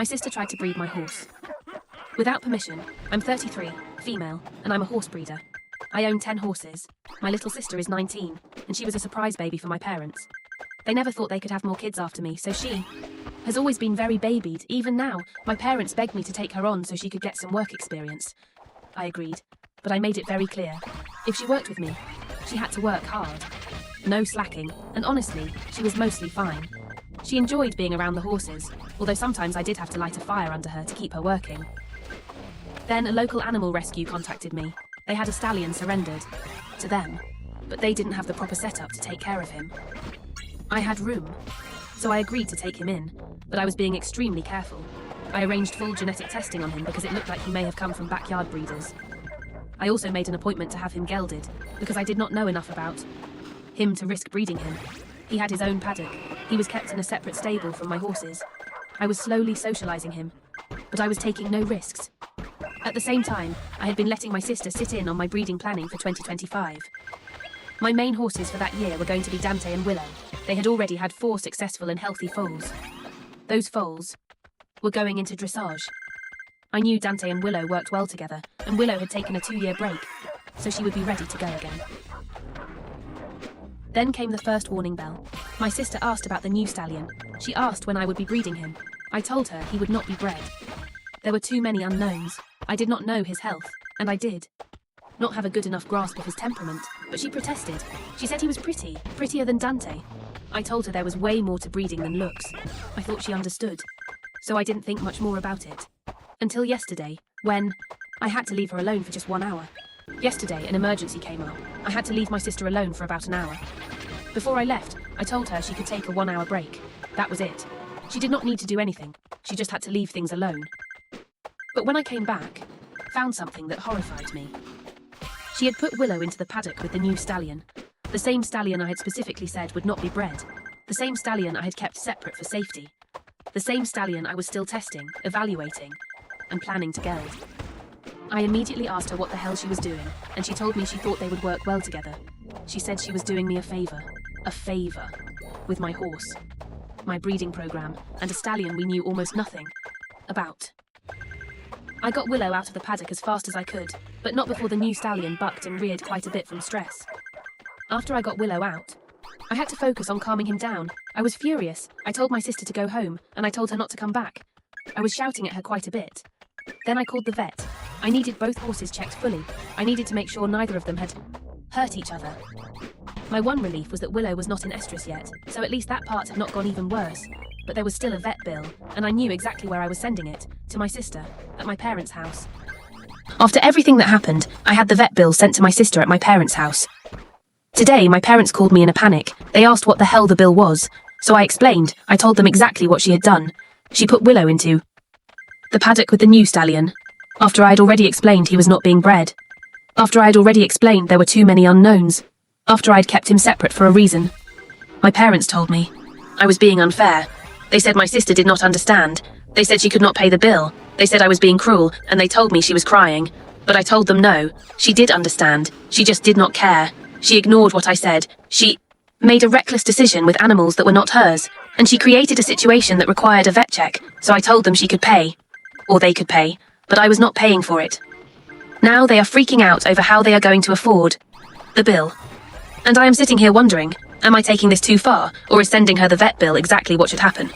My sister tried to breed my horse. Without permission. I'm 33, female, and I'm a horse breeder. I own 10 horses. My little sister is 19, and she was a surprise baby for my parents. They never thought they could have more kids after me, so she has always been very babied. Even now, my parents begged me to take her on so she could get some work experience. I agreed, but I made it very clear. If she worked with me, she had to work hard. No slacking, and honestly, she was mostly fine. She enjoyed being around the horses, although sometimes I did have to light a fire under her to keep her working. Then a local animal rescue contacted me. They had a stallion surrendered to them, but they didn't have the proper setup to take care of him. I had room, so I agreed to take him in, but I was being extremely careful. I arranged full genetic testing on him because it looked like he may have come from backyard breeders. I also made an appointment to have him gelded, because I did not know enough about him to risk breeding him. He had his own paddock. He was kept in a separate stable from my horses. I was slowly socializing him, but I was taking no risks. At the same time, I had been letting my sister sit in on my breeding planning for 2025. My main horses for that year were going to be Dante and Willow. They had already had 4 successful and healthy foals. Those foals were going into dressage. I knew Dante and Willow worked well together, and Willow had taken a 2-year break, so she would be ready to go again. Then came the first warning bell. My sister asked about the new stallion. She asked when I would be breeding him. I told her he would not be bred. There were too many unknowns. I did not know his health, and I did not have a good enough grasp of his temperament, but she protested. She said he was prettier than Dante. I told her there was way more to breeding than looks. I thought she understood, so I didn't think much more about it. Until yesterday, when I had to leave her alone for just 1 hour. Yesterday, an emergency came up. I had to leave my sister alone for about an hour. Before I left, I told her she could take a 1-hour break. That was it. She did not need to do anything. She just had to leave things alone. But when I came back, found something that horrified me. She had put Willow into the paddock with the new stallion. The same stallion I had specifically said would not be bred. The same stallion I had kept separate for safety. The same stallion I was still testing, evaluating, and planning to geld. I immediately asked her what the hell she was doing, and she told me she thought they would work well together. She said she was doing me a favor, with my horse, my breeding program, and a stallion we knew almost nothing about. I got Willow out of the paddock as fast as I could, but not before the new stallion bucked and reared quite a bit from stress. After I got Willow out, I had to focus on calming him down. I was furious. I told my sister to go home, and I told her not to come back. I was shouting at her quite a bit. Then I called the vet. I needed both horses checked fully. I needed to make sure neither of them had hurt each other. My one relief was that Willow was not in estrus yet, so at least that part had not gone even worse. But there was still a vet bill, and I knew exactly where I was sending it, to my sister, at my parents' house. After everything that happened, I had the vet bill sent to my sister at my parents' house. Today, my parents called me in a panic. They asked what the hell the bill was, so I explained. I told them exactly what she had done. She put Willow into the paddock with the new stallion. After I had already explained he was not being bred. After I had already explained there were too many unknowns. After I had kept him separate for a reason. My parents told me I was being unfair. They said my sister did not understand. They said she could not pay the bill. They said I was being cruel, and they told me she was crying. But I told them no. She did understand. She just did not care. She ignored what I said. She made a reckless decision with animals that were not hers. And she created a situation that required a vet check, so I told them she could pay. Or they could pay. But I was not paying for it. Now they are freaking out over how they are going to afford the bill. And I am sitting here wondering, am I taking this too far, or is sending her the vet bill exactly what should happen?